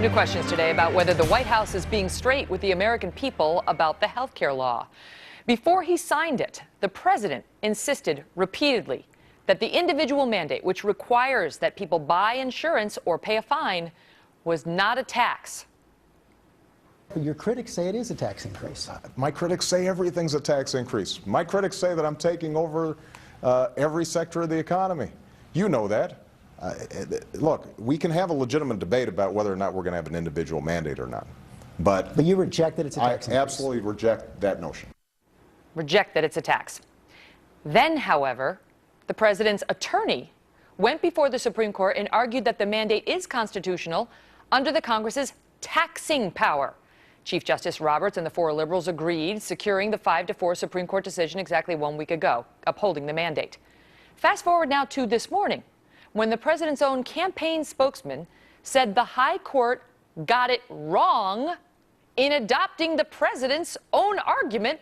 New questions today about whether the White House is being straight with the American people about the health care law. Before he signed it, the president insisted repeatedly that the individual mandate, which requires that people buy insurance or pay a fine, was not a tax. Your critics say it is a tax increase. My critics say everything's a tax increase. My critics say that I'm taking over every sector of the economy. You know that. Look, we can have a legitimate debate about whether or not we're going to have an individual mandate or not. But you reject that it's a tax increase. I absolutely reject that notion. Reject that it's a tax. Then, however, the president's attorney went before the Supreme Court and argued that the mandate is constitutional under the Congress's taxing power. Chief Justice Roberts and the four liberals agreed, securing the 5-4 Supreme Court decision exactly 1 week ago, upholding the mandate. Fast forward now to this morning, when the president's own campaign spokesman said the high court got it wrong in adopting the president's own argument.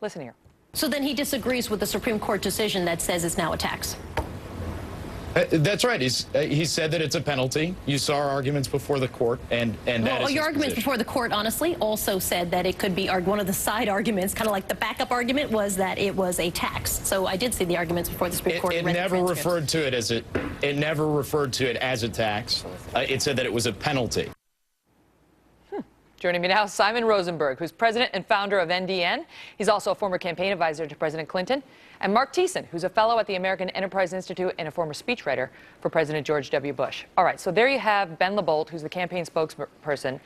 Listen here. So then he disagrees with the Supreme Court decision that says it's now a tax. That's right. He said that it's a penalty. You saw our arguments before the court, and that is your arguments position. before the court, honestly, also said that it could be one of the side arguments, kind of like the backup argument, was that it was a tax. So I did see the arguments before the Supreme Court. It never referred to it as it never referred to it as a tax. It said that it was a penalty. Joining me now, Simon Rosenberg, who's president and founder of NDN. He's also a former campaign advisor to President Clinton. And Mark Thiessen, who's a fellow at the American Enterprise Institute and a former speechwriter for President George W. Bush. All right, so there you have Ben LaBolt, who's the campaign spokesperson,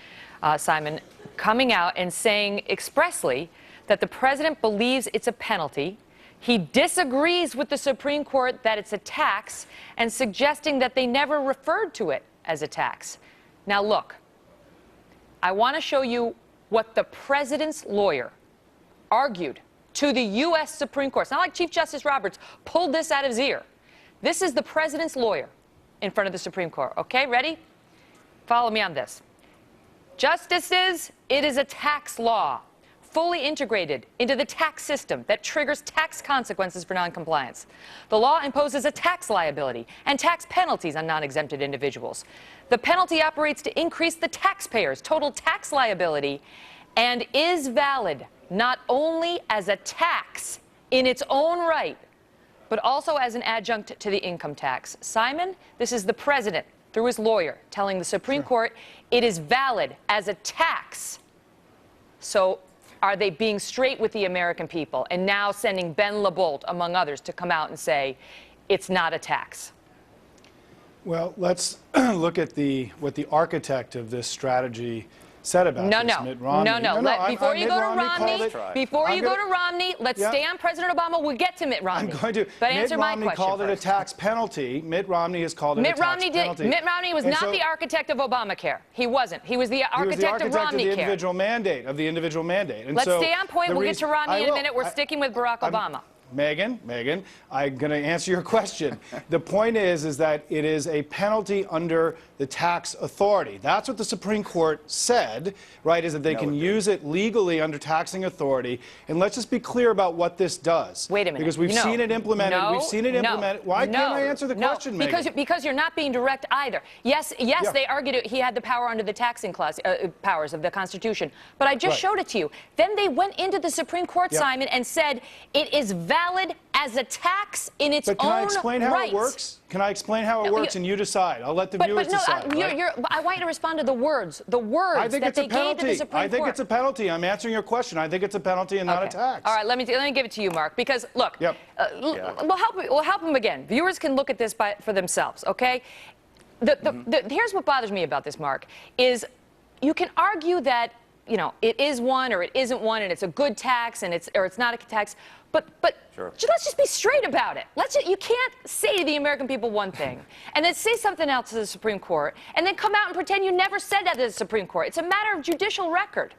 Simon, coming out and saying expressly that the president believes it's a penalty. He disagrees with the Supreme Court that it's a tax and suggesting that they never referred to it as a tax. Now, look. I want to show you what the president's lawyer argued to the U.S. Supreme Court. It's not like Chief Justice Roberts pulled this out of his ear. This is the president's lawyer in front of the Supreme Court. Okay, ready? Follow me on this. Justices, it is a tax law, fully integrated into the tax system that triggers tax consequences for noncompliance. The law imposes a tax liability and tax penalties on non-exempted individuals. The penalty operates to increase the taxpayer's total tax liability and is valid not only as a tax in its own right, but also as an adjunct to the income tax. Simon, this is the president, through his lawyer, telling the Supreme Court it is valid as a tax. So are they being straight with the American people and now sending Ben LaBolt, among others, to come out and say it's not a tax? Well, let's look at what the architect of this strategy said about Mitt Romney. Before you go to Romney, let's stay on President Obama. We'll get to Mitt Romney. I'm going to. But answer my question. Mitt Romney called it a tax penalty. Mitt Romney has called it a tax penalty. Mitt Romney was not the architect of Obamacare. He wasn't. He was the architect of Romney Care. Of the individual mandate. And let's so stay on point. We'll get to Romney in a minute. We're sticking with Barack Obama. Megan, I'm going to answer your question. The point is that it is a penalty under the tax authority. That's what the Supreme Court said, right, is that they can use it legally under taxing authority. And let's just be clear about what this does. Wait a minute. Because we've seen it implemented. Why can't I answer the question, Megan? Because you're not being direct either. Yes, they argued he had the power under the taxing clause, powers of the Constitution. But I just showed it to you. Then they went into the Supreme Court, Simon, and said it is valid as a tax in its own right. But can I explain how it works? Can I explain how it works and you decide? I'll let the viewers decide. I want you to respond to the words. The words that they gave to the Supreme Court. I think it's a penalty. I'm answering your question. I think it's a penalty and not a tax. All right, let me give it to you, Mark, because look, we'll help them again. Viewers can look at this for themselves, okay? Here's what bothers me about this, Mark, is you can argue that, it is one or it isn't one, and it's a good tax, and it's not a tax. But let's just be straight about it. You can't say to the American people one thing and then say something else to the Supreme Court and then come out and pretend you never said that to the Supreme Court. It's a matter of judicial record.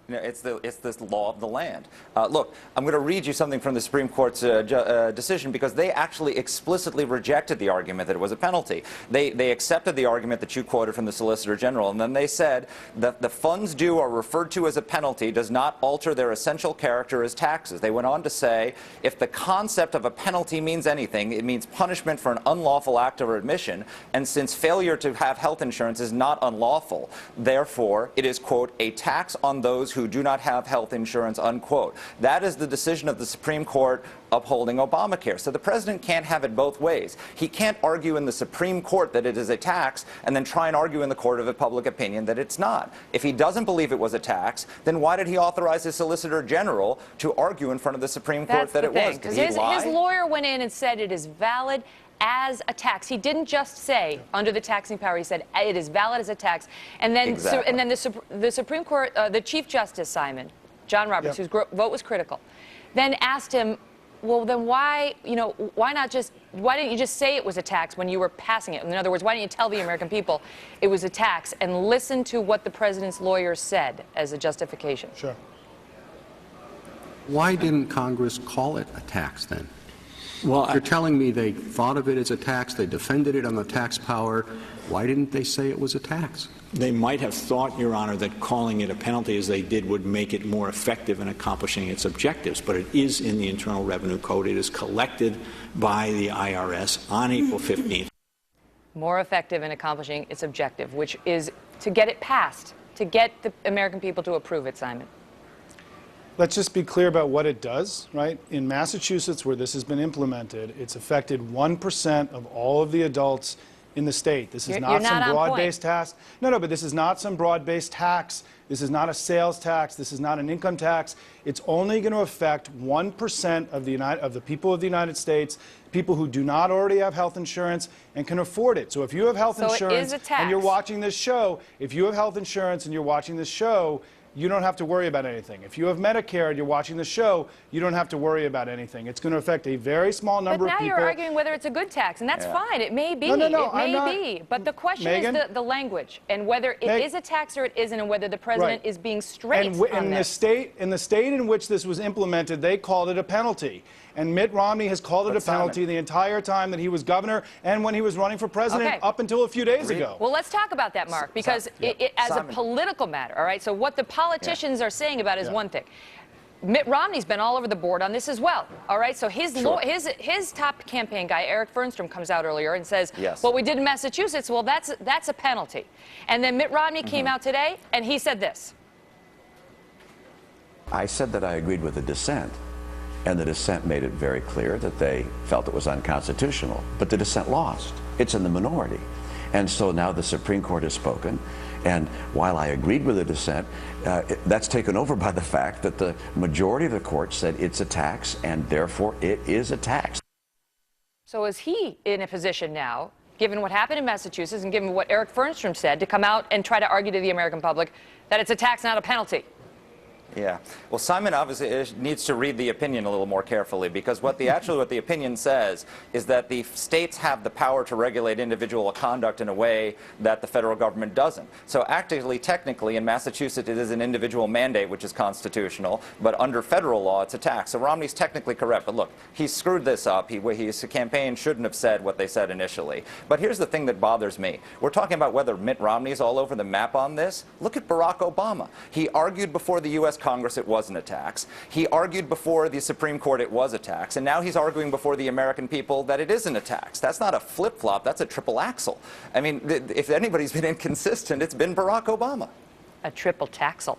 You know, it's this law of the land. Look, I'm going to read you something from the Supreme Court's decision, because they actually explicitly rejected the argument that it was a penalty. They accepted the argument that you quoted from the Solicitor General, and then they said that the funds due are referred to as a penalty does not alter their essential character as taxes. They went on to say, if the concept of a penalty means anything, it means punishment for an unlawful act or admission, and since failure to have health insurance is not unlawful, therefore it is, quote, a tax on those who do not have health insurance, unquote. That is the decision of the Supreme Court upholding Obamacare. So the president can't have it both ways. He can't argue in the Supreme Court that it is a tax and then try and argue in the court of public opinion that it's not. If he doesn't believe it was a tax, then why did he authorize his Solicitor General to argue in front of the Supreme Court that it was? Because his lawyer went in and said it is valid as a tax. He didn't just say under the taxing power. He said it is valid as a tax. And then, the Supreme Court, the Chief Justice John Roberts, whose vote was critical, then asked him, well, then why didn't you just say it was a tax when you were passing it? In other words, why didn't you tell the American people it was a tax and listen to what the president's lawyers said as a justification? Sure. Why didn't Congress call it a tax then? Well, you're telling me they thought of it as a tax, they defended it on the tax power. Why didn't they say it was a tax? They might have thought, Your Honor, that calling it a penalty as they did would make it more effective in accomplishing its objectives, but it is in the Internal Revenue Code. It is collected by the IRS on April 15th. More effective in accomplishing its objective, which is to get it passed, to get the American people to approve it, Simon. Let's just be clear about what it does, right? In Massachusetts, where this has been implemented, it's affected 1% of all of the adults in the state. This is not some broad-based tax. No, but this is not some broad-based tax. This is not a sales tax. This is not an income tax. It's only going to affect 1% of the people of the United States, people who do not already have health insurance and can afford it. So if you have health insurance and you're watching this show, you don't have to worry about anything. If you have Medicare and you're watching the show, you don't have to worry about anything. It's going to affect a very small number of people. But now you're arguing whether it's a good tax, and that's fine. It may be. No, it may be. But the question is the language, and whether it is a tax or it isn't, and whether the president is being straight on this. In the state in which this was implemented, they called it a penalty. And Mitt Romney has called it a penalty the entire time that he was governor and when he was running for president up until a few days ago. Well, let's talk about that, Mark, because as a political matter, all right, so what the politicians are saying about it is one thing. Mitt Romney's been all over the board on this as well, all right? So his top campaign guy, Eric Fernstrom, comes out earlier and says, what we did in Massachusetts, well, that's a penalty. And then Mitt Romney came out today, and he said this. I said that I agreed with the dissent. And the dissent made it very clear that they felt it was unconstitutional. But the dissent lost. It's in the minority. And so now the Supreme Court has spoken. And while I agreed with the dissent, that's taken over by the fact that the majority of the court said it's a tax, and therefore it is a tax. So is he in a position now, given what happened in Massachusetts and given what Eric Fernstrom said, to come out and try to argue to the American public that it's a tax, not a penalty? Yeah. Well, Simon obviously needs to read the opinion a little more carefully, because what the opinion says is that the states have the power to regulate individual conduct in a way that the federal government doesn't. So actively, technically, in Massachusetts, it is an individual mandate, which is constitutional, but under federal law, it's a tax. So Romney's technically correct, but look, he screwed this up. His campaign shouldn't have said what they said initially. But here's the thing that bothers me. We're talking about whether Mitt Romney's all over the map on this. Look at Barack Obama. He argued before the U.S. Congress it wasn't a tax. He argued before the Supreme Court it was a tax, and now he's arguing before the American people that it isn't a tax. That's not a flip-flop, that's a triple axle. I mean, if anybody's been inconsistent, it's been Barack Obama. A triple taxle.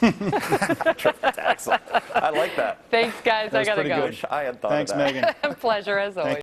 Triple taxle. I like that. Thanks, guys. I gotta go. I had thought Thanks, of that. Megan. Pleasure, as always.